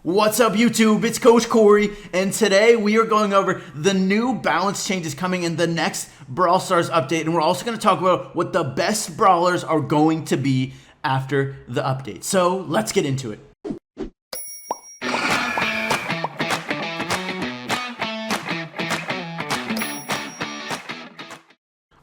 What's up YouTube, it's Coach Cory, and today we are going over the new balance changes coming in the next Brawl Stars update, and we're also going to talk about what the best brawlers are going to be after the update. So let's get into it.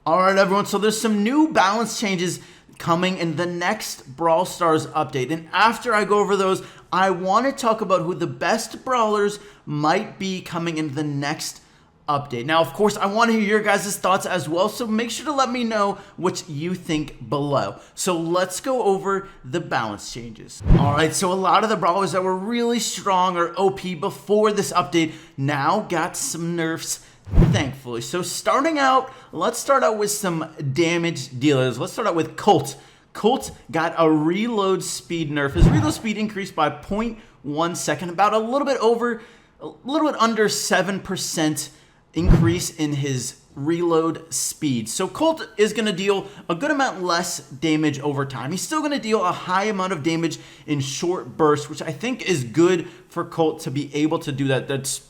Alright everyone, so there's some new balance changes coming in the next Brawl Stars update, and after I go over those, I want to talk about who the best brawlers might be coming in the next update. Now, of course, I want to hear your guys' thoughts as well, so make sure to let me know what you think below. So let's go over the balance changes. Alright, so a lot of the brawlers that were really strong or OP before this update now got some nerfs, thankfully. So starting out, let's start out with some damage dealers. Let's start out with Colt. Colt got a reload speed nerf. His reload speed increased by 0.1 second, about a little bit under 7% increase in his reload speed. So Colt is going to deal a good amount less damage over time. He's still going to deal a high amount of damage in short bursts, which I think is good for Colt to be able to do that. That's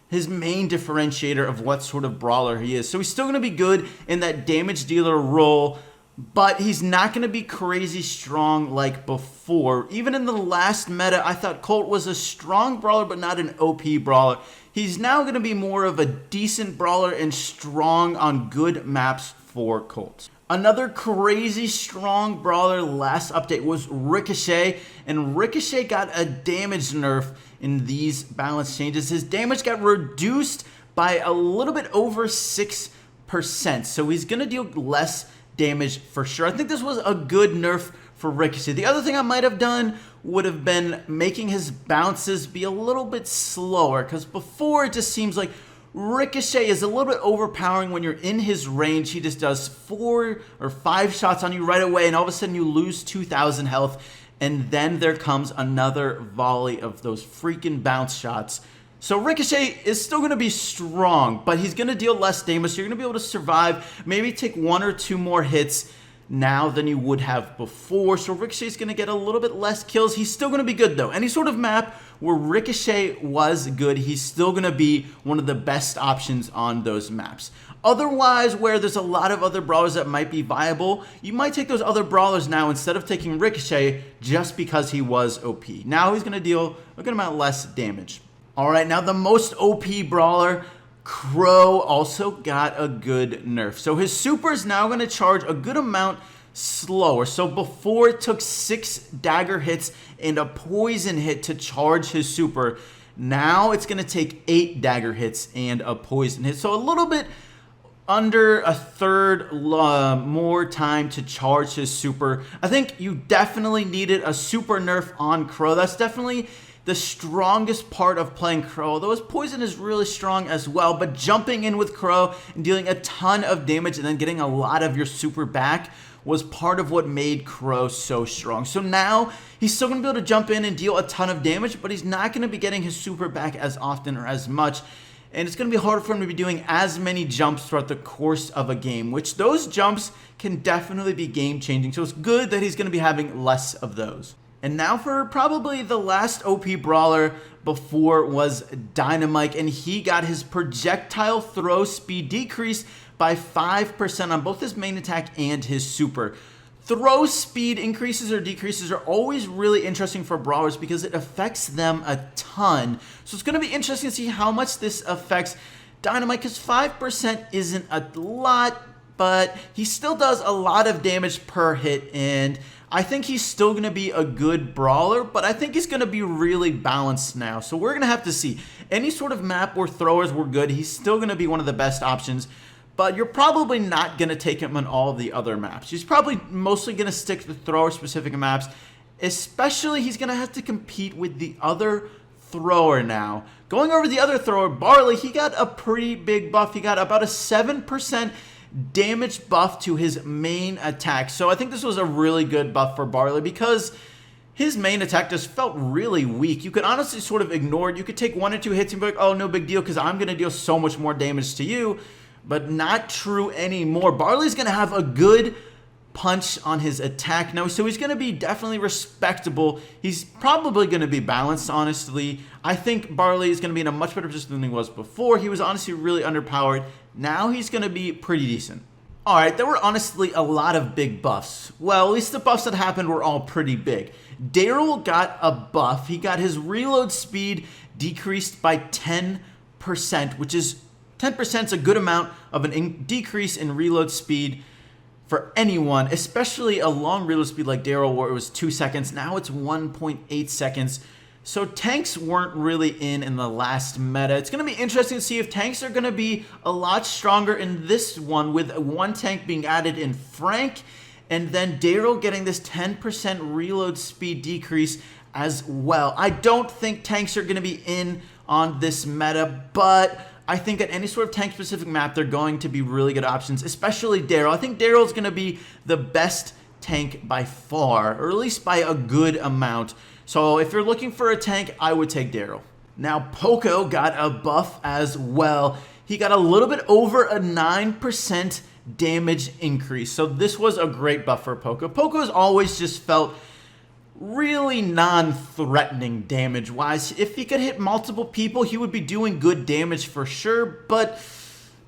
his main differentiator of what sort of brawler he is. So he's still going to be good in that damage dealer role, but he's not going to be crazy strong like before. Even in the last meta, I thought Colt was a strong brawler, but not an OP brawler. He's now going to be more of a decent brawler and strong on good maps for Colt. Another crazy strong brawler last update was Ricochet, and Ricochet got a damage nerf in these balance changes. His damage got reduced by a little bit over 6%, so he's going to deal less damage for sure. I think this was a good nerf for Ricochet. The other thing I might have done would have been making his bounces be a little bit slower, because before it just seems like Ricochet is a little bit overpowering when you're in his range. He just does 4 or 5 shots on you right away, and all of a sudden you lose 2,000 health, and then there comes another volley of those freaking bounce shots. So Ricochet is still going to be strong, but he's going to deal less damage, so you're going to be able to survive, maybe take 1 or 2 more hits now than you would have before. So Ricochet's going to get a little bit less kills. He's still going to be good though. Any sort of map where Ricochet was good, he's still going to be one of the best options on those maps. Otherwise, where there's a lot of other brawlers that might be viable, you might take those other brawlers now instead of taking Ricochet just because he was OP. Now he's going to deal a good amount less damage. Alright, now the most OP brawler, Crow, also got a good nerf. So his super is now going to charge a good amount slower. So before it took 6 dagger hits and a poison hit to charge his super, now it's going to take 8 dagger hits and a poison hit. So a little bit under a third more time to charge his super. I think you definitely needed a super nerf on Crow. That's definitely the strongest part of playing Crow, although his poison is really strong as well. But jumping in with Crow and dealing a ton of damage and then getting a lot of your super back was part of what made Crow so strong. So now he's still going to be able to jump in and deal a ton of damage, but he's not going to be getting his super back as often or as much. And it's going to be hard for him to be doing as many jumps throughout the course of a game, which those jumps can definitely be game changing. So it's good that he's going to be having less of those. And now for probably the last OP brawler before was Dynamite, and he got his projectile throw speed decreased by 5% on both his main attack and his super. Throw speed increases or decreases are always really interesting for brawlers because it affects them a ton. So it's going to be interesting to see how much this affects Dynamite, because 5% isn't a lot, but he still does a lot of damage per hit, and I think he's still going to be a good brawler, but I think he's going to be really balanced now. So we're going to have to see. Any sort of map where throwers were good, he's still going to be one of the best options, but you're probably not going to take him on all the other maps. He's probably mostly going to stick to thrower-specific maps, especially he's going to have to compete with the other thrower now. Going over the other thrower, Barley, he got a pretty big buff. He got about a 7% damage buff to his main attack. So I think this was a really good buff for Barley because his main attack just felt really weak. You could honestly sort of ignore it. You could take 1 or 2 hits and be like, oh, no big deal because I'm going to deal so much more damage to you. But not true anymore. Barley's going to have a good punch on his attack now, so he's going to be definitely respectable. He's probably going to be balanced, honestly. I think Barley is going to be in a much better position than he was before. He was honestly really underpowered. Now he's going to be pretty decent. Alright, there were honestly a lot of big buffs. Well, at least the buffs that happened were all pretty big. Daryl got a buff. He got his reload speed decreased by 10%, which is 10% is a good amount of an decrease in reload speed for anyone, especially a long reload speed like Daryl where it was 2 seconds. Now it's 1.8 seconds. So tanks weren't really in the last meta. It's going to be interesting to see if tanks are going to be a lot stronger in this one, with one tank being added in Frank, and then Daryl getting this 10% reload speed decrease as well. I don't think tanks are going to be in on this meta, but I think at any sort of tank-specific map, they're going to be really good options, especially Daryl. I think Daryl's going to be the best tank by far, or at least by a good amount. So if you're looking for a tank, I would take Daryl. Now, Poco got a buff as well. He got a little bit over a 9% damage increase. So this was a great buff for Poco. Poco has always just felt really non-threatening damage-wise. If he could hit multiple people, he would be doing good damage for sure, but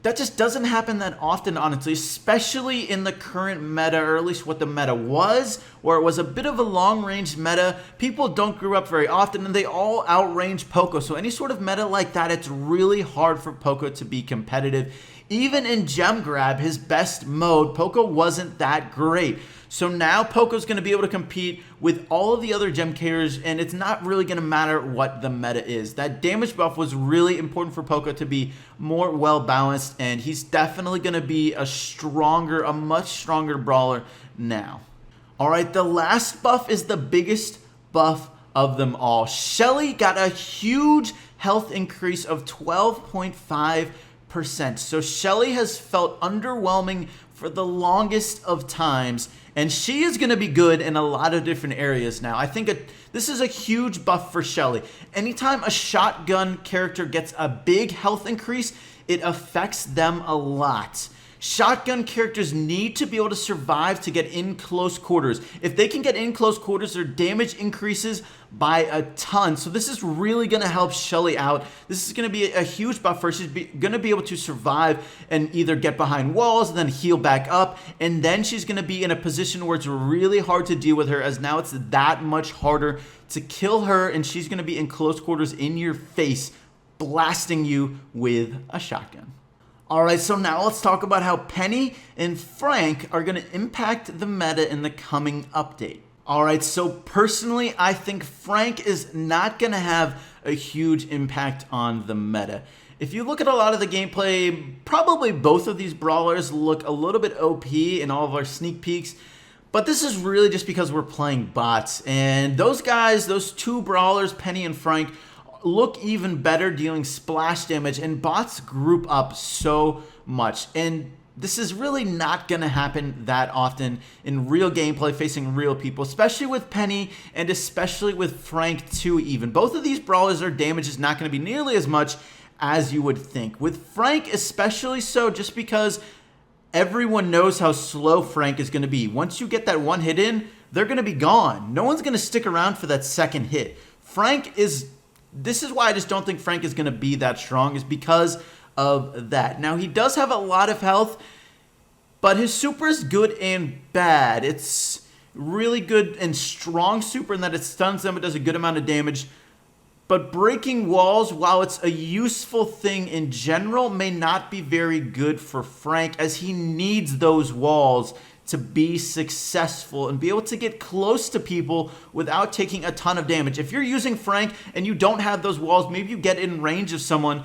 that just doesn't happen that often, honestly, especially in the current meta, or at least what the meta was, where it was a bit of a long-range meta. People don't grow up very often, and they all outrange Poco. So any sort of meta like that, it's really hard for Poco to be competitive. Even in Gem Grab, his best mode, Poco wasn't that great. So now Poco's going to be able to compete with all of the other gem carriers, and it's not really going to matter what the meta is. That damage buff was really important for Poco to be more well-balanced, and he's definitely going to be a much stronger brawler now. Alright, the last buff is the biggest buff of them all. Shelly got a huge health increase of 12.5%. So Shelly has felt underwhelming for the longest of times, and she is going to be good in a lot of different areas now. I think this is a huge buff for Shelly. Anytime a shotgun character gets a big health increase, it affects them a lot. Shotgun characters need to be able to survive to get in close quarters. If they can get in close quarters, their damage increases by a ton. So this is really going to help Shelly out. This is going to be a huge buff for her. She's going to be able to survive and either get behind walls and then heal back up. And then she's going to be in a position where it's really hard to deal with her, as now it's that much harder to kill her. And she's going to be in close quarters in your face, blasting you with a shotgun. Alright, so now let's talk about how Penny and Frank are going to impact the meta in the coming update. Alright, so personally, I think Frank is not going to have a huge impact on the meta. If you look at a lot of the gameplay, probably both of these brawlers look a little bit OP in all of our sneak peeks, but this is really just because we're playing bots. And those guys, those two brawlers, Penny and Frank, look even better dealing splash damage, and bots group up so much. And this is really not going to happen that often in real gameplay facing real people, especially with Penny and especially with Frank too even. Both of these brawlers, their damage is not going to be nearly as much as you would think. With Frank especially so, just because everyone knows how slow Frank is going to be. Once you get that one hit in, they're going to be gone. No one's going to stick around for that second hit. This is why I just don't think Frank is going to be that strong, is because of that. Now, he does have a lot of health, but his super is good and bad. It's really good and strong super in that it stuns them, it does a good amount of damage. But breaking walls, while it's a useful thing in general, may not be very good for Frank, as he needs those walls to be successful and be able to get close to people without taking a ton of damage. If you're using Frank and you don't have those walls, maybe you get in range of someone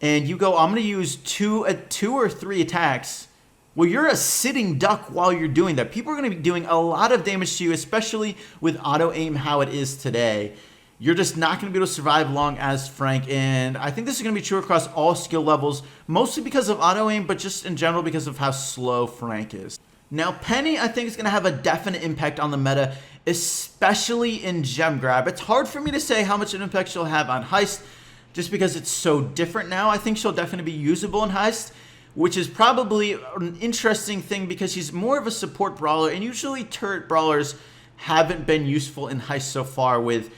and you go, I'm going to use two or three attacks. Well, you're a sitting duck while you're doing that. People are going to be doing a lot of damage to you, especially with auto aim how it is today. You're just not going to be able to survive long as Frank, and I think this is going to be true across all skill levels, mostly because of auto aim, but just in general because of how slow Frank is. Now, Penny, I think, is going to have a definite impact on the meta, especially in Gem Grab. It's hard for me to say how much of an impact she'll have on Heist, just because it's so different now. I think she'll definitely be usable in Heist, which is probably an interesting thing because he's more of a support brawler, and usually turret brawlers haven't been useful in Heist so far, with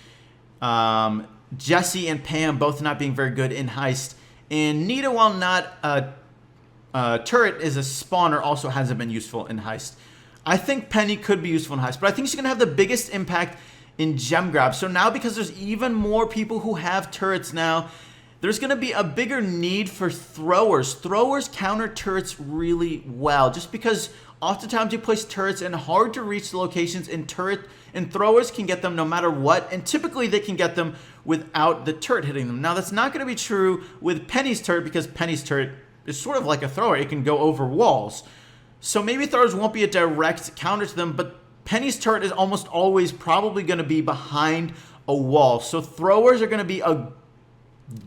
Jesse and Pam both not being very good in Heist. And Nita, while not a turret, is a spawner, also hasn't been useful in Heist. I think Penny could be useful in Heist, but I think she's going to have the biggest impact in gem grab. So now, because there's even more people who have turrets now, there's going to be a bigger need for throwers. Throwers counter turrets really well, just because oftentimes you place turrets in hard to reach locations, and throwers can get them no matter what, and typically they can get them without the turret hitting them. Now, that's not going to be true with Penny's turret, because Penny's turret is sort of like a thrower. It can go over walls. So maybe throwers won't be a direct counter to them, but Penny's turret is almost always probably going to be behind a wall. So throwers are going to be a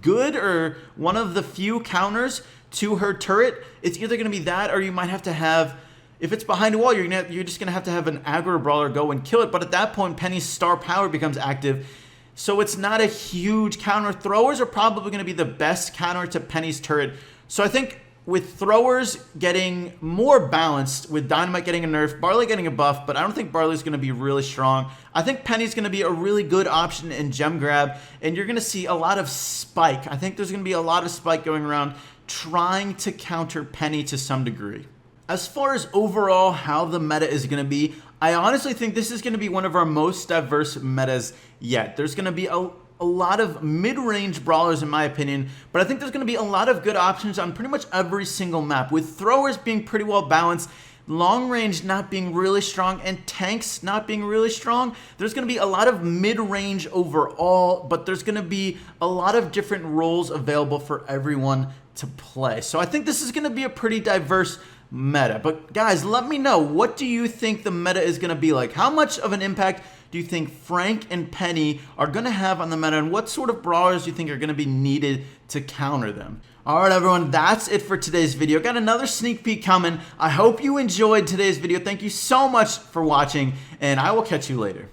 good, or one of the few counters to her turret. It's either going to be that, or you might have to have, if it's behind a wall, you're just going to have an aggro brawler go and kill it. But at that point, Penny's star power becomes active. So it's not a huge counter. Throwers are probably going to be the best counter to Penny's turret. So I think with throwers getting more balanced, with Dynamite getting a nerf, Barley getting a buff, but I don't think Barley's going to be really strong. I think Penny's going to be a really good option in gem grab, and you're going to see a lot of spike. I think there's going to be a lot of spike going around trying to counter Penny to some degree. As far as overall how the meta is going to be, I honestly think this is going to be one of our most diverse metas yet. There's going to be a lot of mid-range brawlers, in my opinion, but I think there's going to be a lot of good options on pretty much every single map, with throwers being pretty well balanced, long range not being really strong, and tanks not being really strong. There's going to be a lot of mid-range overall, but there's going to be a lot of different roles available for everyone to play. So I think this is going to be a pretty diverse meta. But guys, let me know, what do you think the meta is going to be like? How much of an impact do you think Frank and Penny are going to have on the meta, and what sort of brawlers do you think are going to be needed to counter them? Alright everyone, that's it for today's video. Got another sneak peek coming. I hope you enjoyed today's video. Thank you so much for watching, and I will catch you later.